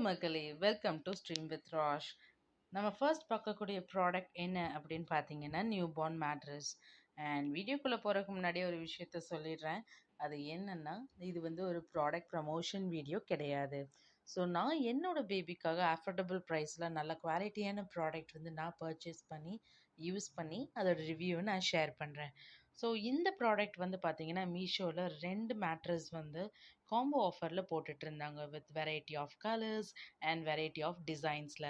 மக்களே! Welcome to stream with Rash. நம்ம first பார்க்கக்கூடிய ப்ராடக்ட் என்ன அப்படின்னு பார்த்தீங்கன்னா, நியூ பார்ன் மேட்ரஸ். அண்ட் வீடியோக்குள்ளே போகிறதுக்கு முன்னாடியே ஒரு விஷயத்த சொல்லிடுறேன். அது என்னன்னா, இது வந்து ஒரு ப்ராடக்ட் ப்ரமோஷன் வீடியோ கிடையாது. ஸோ நான் என்னோட பேபிக்காக அஃபோர்டபுள் ப்ரைஸில் நல்ல குவாலிட்டியான ப்ராடக்ட் வந்து நான் பர்ச்சேஸ் பண்ணி, யூஸ் பண்ணி அதோட ரிவ்யூவை நான் ஷேர் பண்ணுறேன். ஸோ இந்த ப்ராடக்ட் வந்து பார்த்தீங்கன்னா, மீஷோவில் 2 மேட்ரஸ் வந்து காம்போ ஆஃபரில் போட்டுட்ருந்தாங்க with variety of colours and variety of டிசைன்ஸில்.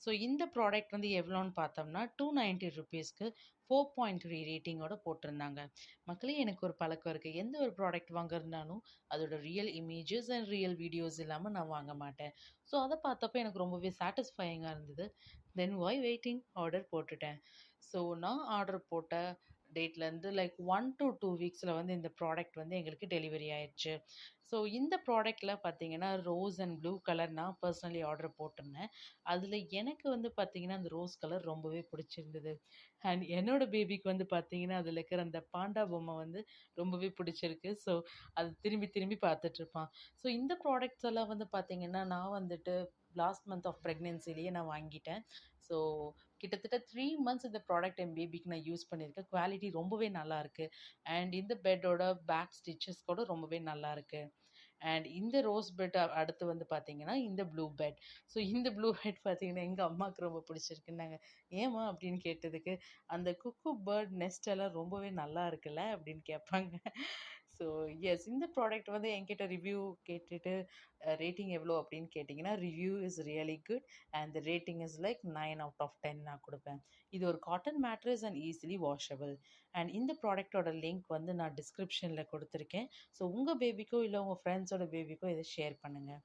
ஸோ இந்த ப்ராடக்ட் வந்து எவ்வளோன்னு பார்த்தோம்னா ₹290க்கு 4.3 ரேட்டிங்கோட போட்டிருந்தாங்க. மக்களே, எனக்கு ஒரு பழக்கம் இருக்குது. எந்த ஒரு ப்ராடக்ட் வாங்குறதுனாலும் அதோட real images and real videos இல்லாமல் நான் வாங்க மாட்டேன். ஸோ அதை பார்த்தப்போ எனக்கு ரொம்பவே சாட்டிஸ்ஃபையிங்காக இருந்தது. தென் ஒய் வெயிட்டிங், ஆர்டர் போட்டுட்டேன். ஸோ நான் ஆர்டர் போட்ட டேட்லேருந்து லைக் 1 to 2 வீக்ஸில் வந்து இந்த ப்ராடக்ட் வந்து எங்களுக்கு டெலிவரி ஆயிடுச்சு. ஸோ இந்த ப்ராடக்ட்டில் பார்த்தீங்கன்னா, ரோஸ் அண்ட் ப்ளூ கலர் நான் பர்சனலி ஆர்டர் போட்டிருந்தேன். அதில் எனக்கு வந்து பார்த்தீங்கன்னா, அந்த ரோஸ் கலர் ரொம்பவே பிடிச்சிருந்தது. அண்ட் என்னோட பேபிக்கு வந்து பார்த்தீங்கன்னா, அதில் இருக்கிற அந்த பாண்டா பொம்மை வந்து ரொம்பவே பிடிச்சிருக்கு. ஸோ அது திரும்பி திரும்பி பார்த்துட்ருப்பான். ஸோ இந்த ப்ராடக்ட்ஸ் எல்லாம் வந்து பார்த்தீங்கன்னா, நான் வந்துட்டு லாஸ்ட் மந்த் ஆஃப் ப்ரெக்னென்சிலேயே நான் வாங்கிட்டேன். ஸோ கிட்டத்தட்ட 3 மந்த்ஸ் இந்த ப்ராடக்ட் என் பேபிக்கு நான் யூஸ் பண்ணியிருக்கேன். குவாலிட்டி ரொம்பவே நல்லாயிருக்கு. அண்ட் இந்த பெட்டோட பேக் ஸ்டிச்சஸ் கூட ரொம்பவே நல்லாயிருக்கு. அண்ட் இந்த ரோஸ் பெட் அடுத்து வந்து பார்த்தீங்கன்னா, இந்த ப்ளூ பெட். ஸோ இந்த ப்ளூ பெட் பார்த்தீங்கன்னா, எங்க அம்மாவுக்கு ரொம்ப பிடிச்சிருக்குன்னாங்க. "ஏம்மா?" அப்படின்னு கேட்டதுக்கு, "அந்த குக்கு பேர்ட் நெஸ்ட் எல்லாம் ரொம்பவே நல்லா இருக்குல்ல?" அப்படின்னு கேட்பாங்க. ஸோ எஸ், இந்த ப்ராடக்ட் வந்து என்கிட்ட ரிவ்யூ கேட்டுட்டு ரேட்டிங் எவ்வளோ அப்படின்னு கேட்டிங்கன்னா, review is really good and the rating is like 9 out of 10 நான் கொடுப்பேன். இது ஒரு cotton mattress and easily washable. And இந்த ப்ராடக்ட்டோட லிங்க் வந்து நான் டிஸ்கிரிப்ஷனில் கொடுத்துருக்கேன். ஸோ உங்கள் பேபிக்கோ இல்லை உங்கள் ஃப்ரெண்ட்ஸோட பேபிக்கோ இதை ஷேர் பண்ணுங்கள்.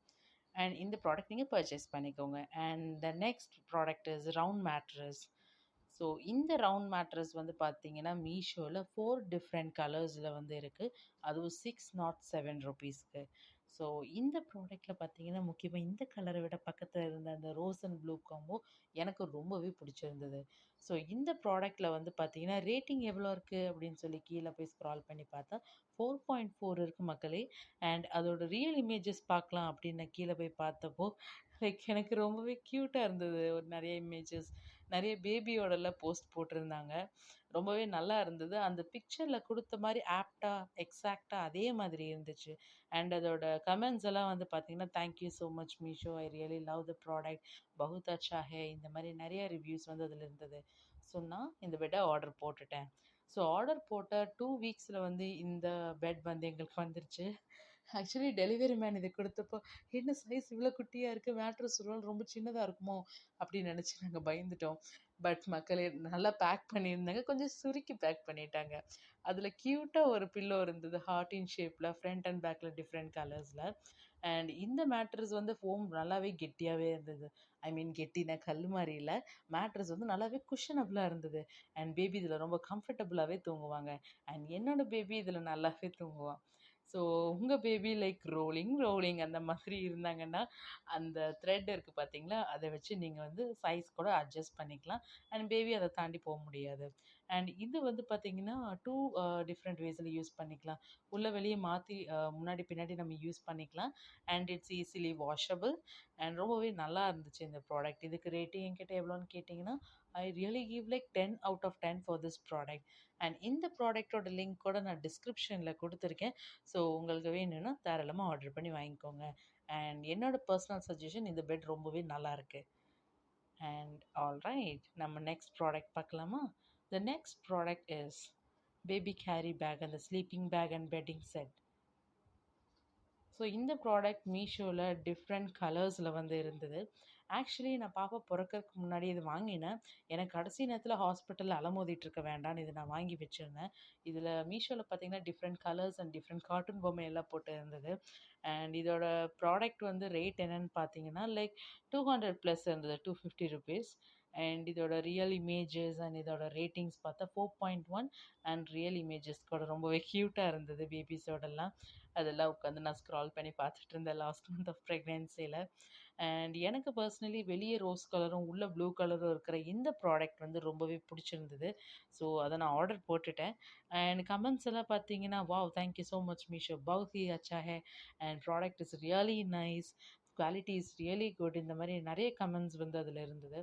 அண்ட் இந்த ப்ராடக்ட் நீங்கள் பர்ச்சேஸ் பண்ணிக்கோங்க. And the next product is round mattress. So இந்த ரவுண்ட் மேட்ரஸ் வந்து பார்த்தீங்கன்னா, மீஷோவில் 4 டிஃப்ரெண்ட் கலர்ஸில் வந்து இருக்குது. அதுவும் ₹607. ஸோ இந்த ப்ராடக்ட்டில் பார்த்தீங்கன்னா, முக்கியமாக இந்த கலரை விட பக்கத்தில் இருந்த அந்த ரோஸ் அண்ட் ப்ளூ காம்போ எனக்கு ரொம்பவே பிடிச்சிருந்தது. ஸோ இந்த ப்ராடக்ட்டில் வந்து பார்த்தீங்கன்னா, ரேட்டிங் எவ்வளோ இருக்குது அப்படின்னு சொல்லி கீழே போய் ஸ்க்ரால் பண்ணி பார்த்தா 4.4 இருக்குது மக்களே. அண்ட் அதோட ரியல் இமேஜஸ் பார்க்கலாம் அப்படின்னு நான் கீழே போய் பார்த்தப்போ, லைக் எனக்கு ரொம்பவே க்யூட்டாக இருந்தது. ஒரு நிறைய இமேஜஸ், நிறைய பேபியோடலாம் போஸ்ட் போட்டிருந்தாங்க. ரொம்பவே நல்லா இருந்தது. அந்த பிக்சரில் கொடுத்த மாதிரி ஆப்டா, எக்ஸாக்ட்டா அதே மாதிரி இருந்துச்சு. அண்ட் அதோட கமெண்ட்ஸ் எல்லாம் வந்து பார்த்தீங்கன்னா, "thank you so much Meesho. I really love the product. பஹுத் அச்சா ஹே." இந்த மாதிரி நிறைய ரிவ்யூஸ் வந்து அதில் இருந்தது. ஸோ நான் இந்த பெட்டை ஆர்டர் போட்டுட்டேன். ஸோ ஆர்டர் போட்ட 2 வீக்ஸில் வந்து இந்த பெட் வந்து எங்களுக்கு வந்துருச்சு. ஆக்சுவலி டெலிவரி மேன் இதை கொடுத்தப்போ, "என்ன சைஸ் இவ்வளோ குட்டியாக இருக்குது, மேட்ரஸ் ஒருவேளை ரொம்ப சின்னதாக இருக்குமோ?" அப்படின்னு நினச்சி நாங்கள் பயந்துட்டோம். பட் மக்களே, நல்லா பேக் பண்ணியிருந்தாங்க. கொஞ்சம் சுருக்கி பேக் பண்ணிட்டாங்க. அதில் க்யூட்டாக ஒரு பில்லோ இருந்தது, ஹார்ட் இன் ஷேப்பில், ஃப்ரண்ட் அண்ட் பேக்கில் டிஃப்ரெண்ட் கலர்ஸில். அண்ட் இந்த மேட்ரஸ் வந்து ஃபோம் நல்லாவே கெட்டியாகவே இருந்தது. ஐ மீன் கெட்டினா கல் மாதிரி இல்லை, மேட்ரஸ் வந்து நல்லாவே குஷனபுளாக இருந்தது. அண்ட் பேபி இதில் ரொம்ப கம்ஃபர்டபுளாகவே தூங்குவாங்க. அண்ட் என்னோட பேபி இதில் நல்லாவே தூங்குவான். ஸோ உங்கள் பேபி லைக் ரோலிங் ரோலிங் அந்த மாதிரி இருந்தாங்கன்னா, அந்த த்ரெட் இருக்குது பார்த்தீங்களா, அதை வச்சு நீங்கள் வந்து சைஸ் கூட அட்ஜஸ்ட் பண்ணிக்கலாம். அண்ட் பேபி அதை தாண்டி போக முடியாது. அண்ட் இது வந்து பார்த்தீங்கன்னா, 2 டிஃப்ரெண்ட் வேஸில் யூஸ் பண்ணிக்கலாம். உள்ள வெளியே மாற்றி முன்னாடி பின்னாடி நம்ம யூஸ் பண்ணிக்கலாம். And it's easily washable. And ரொம்பவே நல்லா இருந்துச்சு இந்த ப்ராடக்ட். இதுக்கு ரேட்டிங் என்கிட்ட எவ்வளோன்னு கேட்டிங்கன்னா, I really give like 10 out of 10 for this product. And இந்த ப்ராடக்ட்டோட லிங்க் கூட நான் டிஸ்கிரிப்ஷனில் கொடுத்துருக்கேன். ஸோ உங்களுக்கு வேணும்னா தாராளமாக ஆர்டர் பண்ணி வாங்கிக்கோங்க. அண்ட் என்னோட பர்சனல் சஜஷன், இந்த பெட் ரொம்பவே நல்லாயிருக்கு. அண்ட் ஆல்ரைட், நம்ம நெக்ஸ்ட் ப்ராடக்ட் பார்க்கலாமா? The next product is baby carry bag and the sleeping bag and bedding set. So இந்த ப்ராடக்ட் மீஷோவில் டிஃப்ரெண்ட் கலர்ஸில் வந்து இருந்தது. ஆக்சுவலி நான் பாப்பா பிறக்கறதுக்கு முன்னாடி இது வாங்கினேன். எனக்கு கடைசி நேரத்தில் ஹாஸ்பிட்டலில் அலமோதிட்டுருக்க வேண்டான்னு இது நான் வாங்கி வச்சுருந்தேன். இதில் மீஷோவில் பார்த்தீங்கன்னா, different colours and different cartoon பொம்மை எல்லாம் போட்டு இருந்தது. அண்ட் இதோட ப்ராடக்ட் வந்து ரேட் என்னன்னு பார்த்தீங்கன்னா, லைக் 200 ப்ளஸ் இருந்தது, ₹250. அண்ட் இதோட ரியல் இமேஜஸ் அண்ட் இதோட ரேட்டிங்ஸ் பார்த்தா 4.1. அண்ட் ரியல் இமேஜஸ் கூட ரொம்பவே க்யூட்டாக இருந்தது பேபிஸோடலாம். அதெல்லாம் உட்காந்து நான் ஸ்க்ரால் பண்ணி பார்த்துட்டு இருந்தேன் லாஸ்ட் மந்த் ஆஃப் ப்ரெக்னென்சியில். அண்ட் எனக்கு பர்சனலி வெளியே ரோஸ் கலரும் உள்ள ப்ளூ கலரும் இருக்கிற இந்த ப்ராடக்ட் வந்து ரொம்பவே பிடிச்சிருந்தது. ஸோ அதை நான் ஆர்டர் போட்டுட்டேன். அண்ட் கமெண்ட்ஸ் எல்லாம் பார்த்தீங்கன்னா, "wow, thank you so much Meesho, பஹுத் ஹி அச்சா ஹே, and product is really nice. Quality is really good. இந்த மாரி நெறைய கமெண்ட்ஸ் வந்து அதில இருந்தது.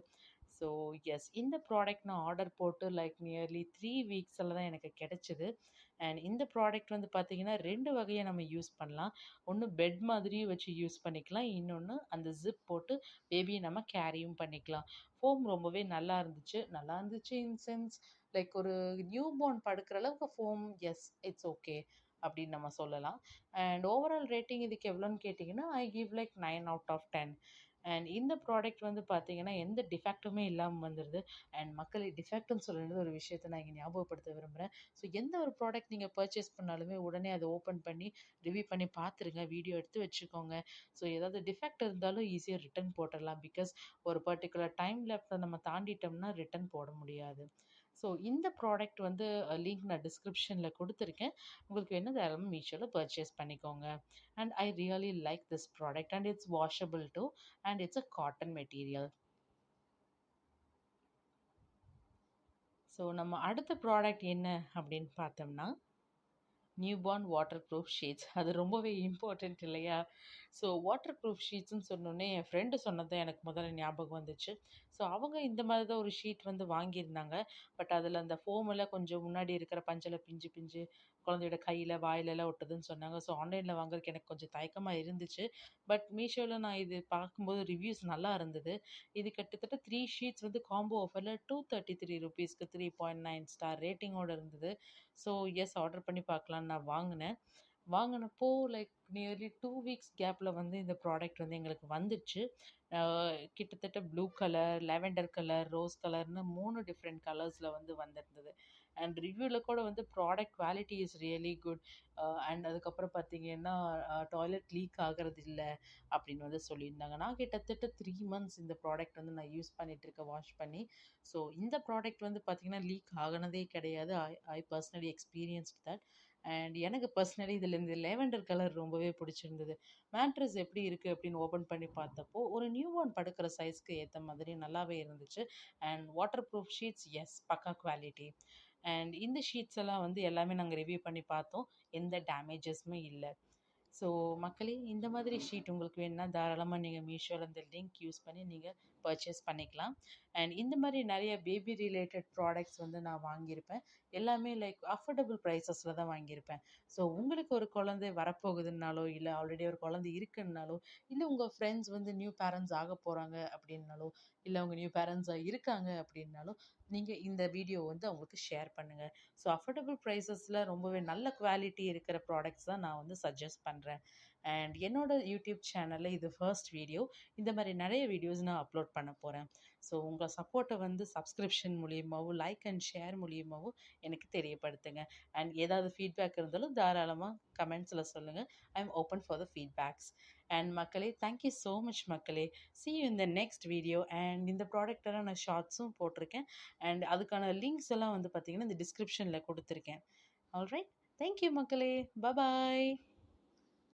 ஸோ எஸ், இந்த ப்ராடக்ட் நான் ஆர்டர் போட்டு லைக் நியர்லி 3 வீக்ஸில தான் எனக்கு கிடைச்சது. அண்ட் இந்த ப்ராடக்ட் வந்து பார்த்தீங்கன்னா 2 வகையா நம்ம யூஸ் பண்ணலாம். ஒண்ணு பெட் மாதிரியும் வச்சு யூஸ் பண்ணிக்கலாம். இன்னொன்னு அந்த ஜிப் போட்டு பேபிய நம்ம கேரியும் பண்ணிக்கலாம். ஃபோம் ரொம்பவே நல்லா இருந்துச்சு. நல்லா இருந்துச்சு இன் சென்ஸ் லைக் ஒரு நியூ பார்ன் படுக்கிற அளவுக்கு ஃபோம், எஸ் இட்ஸ் ஓகே அப்படின்னு நம்ம சொல்லலாம். அண்ட் ஓவரால் ரேட்டிங் இதுக்கு எவ்வளோன்னு கேட்டிங்கன்னா, I give like 9 out of 10. And இந்த ப்ராடக்ட் வந்து பார்த்தீங்கன்னா, எந்த டிஃபெக்ட்டுமே இல்லாம வந்துருது. அண்ட் மக்களே, டிஃபெக்ட்ன்னு சொல்லுறது ஒரு விஷயத்த நான் இங்க ஞாபகப்படுத்த விரும்புறேன். ஸோ எந்த ஒரு ப்ராடக்ட் நீங்க பர்ச்சேஸ் பண்ணாலுமே உடனே அத ஓப்பன் பண்ணி, ரிவ்யூ பண்ணி பார்த்துருங்க. வீடியோ எடுத்து வச்சுக்கோங்க. ஸோ ஏதாவது டிஃபெக்ட் இருந்தாலும் ஈஸியா ரிட்டர்ன் போட்டுறலாம். பிகாஸ் ஒரு பர்ட்டிகுலர் டைம் லேப்ஸ நம்ம தாண்டிட்டோம்னா ரிட்டர்ன் போட முடியாது. ஸோ இந்த ப்ராடக்ட் வந்து லிங்க் நான் டிஸ்கிரிப்ஷன்ல குடுத்துருக்கேன். உங்களுக்கு என்ன தேவைன்னு மீஷோல பர்ச்சேஸ் பண்ணிக்கோங்க. And I really like this product, and it's washable too, and it's a cotton material. So நம்ம அடுத்த ப்ராடக்ட் என்ன அப்படின்னு பார்த்தோம்னா, நியூபார்ன் வாட்டர் ப்ரூஃப் ஷீட்ஸ். அது ரொம்பவே இம்பார்ட்டன்ட் இல்லையா? ஸோ வாட்டர் ப்ரூஃப் ஷீட்ஸ்ன்னு சொன்னோனே என் ஃப்ரெண்டு சொன்னது தான் எனக்கு முதல்ல ஞாபகம் வந்துச்சு. ஸோ அவங்க இந்த மாதிரி தான் ஒரு ஷீட் வந்து வாங்கியிருந்தாங்க. பட் அதில் அந்த ஃபோமெல்லாம் கொஞ்சம் முன்னாடி இருக்கிற பஞ்செல்லாம் பிஞ்சு பிஞ்சு குழந்தையோட கையில் வாயிலெல்லாம் ஒட்டுதுன்னு சொன்னாங்க. ஸோ ஆன்லைனில் வாங்குறதுக்கு எனக்கு கொஞ்சம் தயக்கமாக இருந்துச்சு. பட் மீஷோவில் நான் இது பார்க்கும்போது ரிவ்யூஸ் நல்லா இருந்தது. இது கிட்டத்தட்ட 3 ஷீட்ஸ் வந்து காம்போ ஆஃபரில் ₹233க்கு 3.9 ஸ்டார் ரேட்டிங்கோட இருந்தது. ஸோ எஸ், ஆர்டர் பண்ணி பார்க்கலான்னு நான் வாங்குனேன். வாங்குனப்போ லைக் நியர்லி 2 வீக்ஸ் கேப்ல வந்து இந்த ப்ராடக்ட் வந்து எங்களுக்கு வந்துச்சு. அ கிட்டத்தட்ட blue colour, lavender colour, rose கலர்ன்னு 3 டிஃப்ரெண்ட் கலர்ஸ்ல வந்து வந்திருந்தது. அண்ட் ரிவ்யூல கூட வந்து product quality is really good. And அதுக்கப்புறம் பார்த்தீங்கன்னா, டாய்லெட் லீக் ஆகுறது இல்ல அப்படின்னு வந்து சொல்லியிருந்தாங்க. நான் கிட்டத்தட்ட 3 மந்த்ஸ் இந்த ப்ராடக்ட் வந்து நான் யூஸ் பண்ணிட்டு இருக்கேன் வாஷ் பண்ணி. ஸோ இந்த ப்ராடக்ட் வந்து பார்த்தீங்கன்னா, லீக் ஆகுனதே கிடையாது. I personally experienced that. And எனக்கு பர்சனலி இதில இந்த லேவெண்டர் கலர் ரொம்பவே பிடிச்சிருந்தது. மேட்ரஸ் எப்படி இருக்கு அப்படின்னு ஓப்பன் பண்ணி பார்த்தப்போ, ஒரு நியூ பார்ன் படுக்கிற சைஸ்க்கு ஏத்த மாதிரி நல்லாவே இருந்துச்சு. And waterproof sheets, yes, பக்கா குவாலிட்டி. அண்ட் இந்த ஷீட்ஸ் எல்லாம் வந்து எல்லாமே நாங்க ரிவ்யூ பண்ணி பார்த்தோம். எந்த டேமேஜஸுமே இல்ல. ஸோ மக்களே, இந்த மாதிரி ஷீட் உங்களுக்கு வேணும்னா தாராளமா நீங்க மீஷோல இந்த லிங்க் யூஸ் பண்ணி நீங்க பர்ச்சேஸ் பண்ணிக்கலாம். அண்ட் இந்த மாரி நெறைய பேபி ரிலேட்டட் ப்ராடக்ட்ஸ் வந்து நான் வாங்கியிருப்பேன். எல்லாமே லைக் அஃபோர்டபுள் பிரைஸஸ்ல தான் வாங்கியிருப்பேன். ஸோ உங்களுக்கு ஒரு குழந்தை வரப்போகுதுன்னாலோ, இல்ல ஆல்ரெடி ஒரு குழந்தை இருக்குன்னாலோ, இல்ல உங்க ஃப்ரெண்ட்ஸ் வந்து நியூ பேரண்ட்ஸ் ஆகப் போறாங்க அப்படின்னாலோ, இல்ல அவங்க நியூ பேரண்ட்ஸா இருக்காங்க அப்படின்னாலோ, நீங்க இந்த வீடியோ வந்து அவங்களுக்கு ஷேர் பண்ணுங்க. ஸோ அஃபோர்டபுள் ப்ரைஸஸ்ல ரொம்பவே நல்ல குவாலிட்டி இருக்கிற ப்ராடக்ட்ஸ் தான் நான் வந்து சஜெஸ்ட் பண்றேன். அண்ட் என்னோட யூடியூப் சேனல்ல இது ஃபர்ஸ்ட் வீடியோ. இந்த மாரி நெறைய வீடியோஸ் நான் அப்லோட் பண்ண போறேன். ஸோ உங்க சப்போர்ட்ட வந்து சப்ஸ்கிரிப்ஷன் மூலியமாவும், லைக் அண்ட் ஷேர் மூலியமாவும் எனக்கு தெரியப்படுத்துங்க. அண்ட் ஏதாவது ஃபீட்பேக் இருந்தாலும் தாராளமா கமெண்ட்ஸ்ல சொல்லுங்க. I am open for the feedbacks. And மக்களே, தேங்க் யூ ஸோ மச் மக்களே. See you in the next video. And இந்த ப்ராடக்ட்டெல்லாம் நான் ஷார்ட்ஸும் போட்டிருக்கேன். அண்ட் அதுக்கான லிங்க்ஸ் எல்லாம் வந்து பார்த்தீங்கன்னா, இந்த டிஸ்கிரிப்ஷன்ல குடுத்துருக்கேன். ஆல்ரைட். தேங்க் யூ மக்களே. பாய்.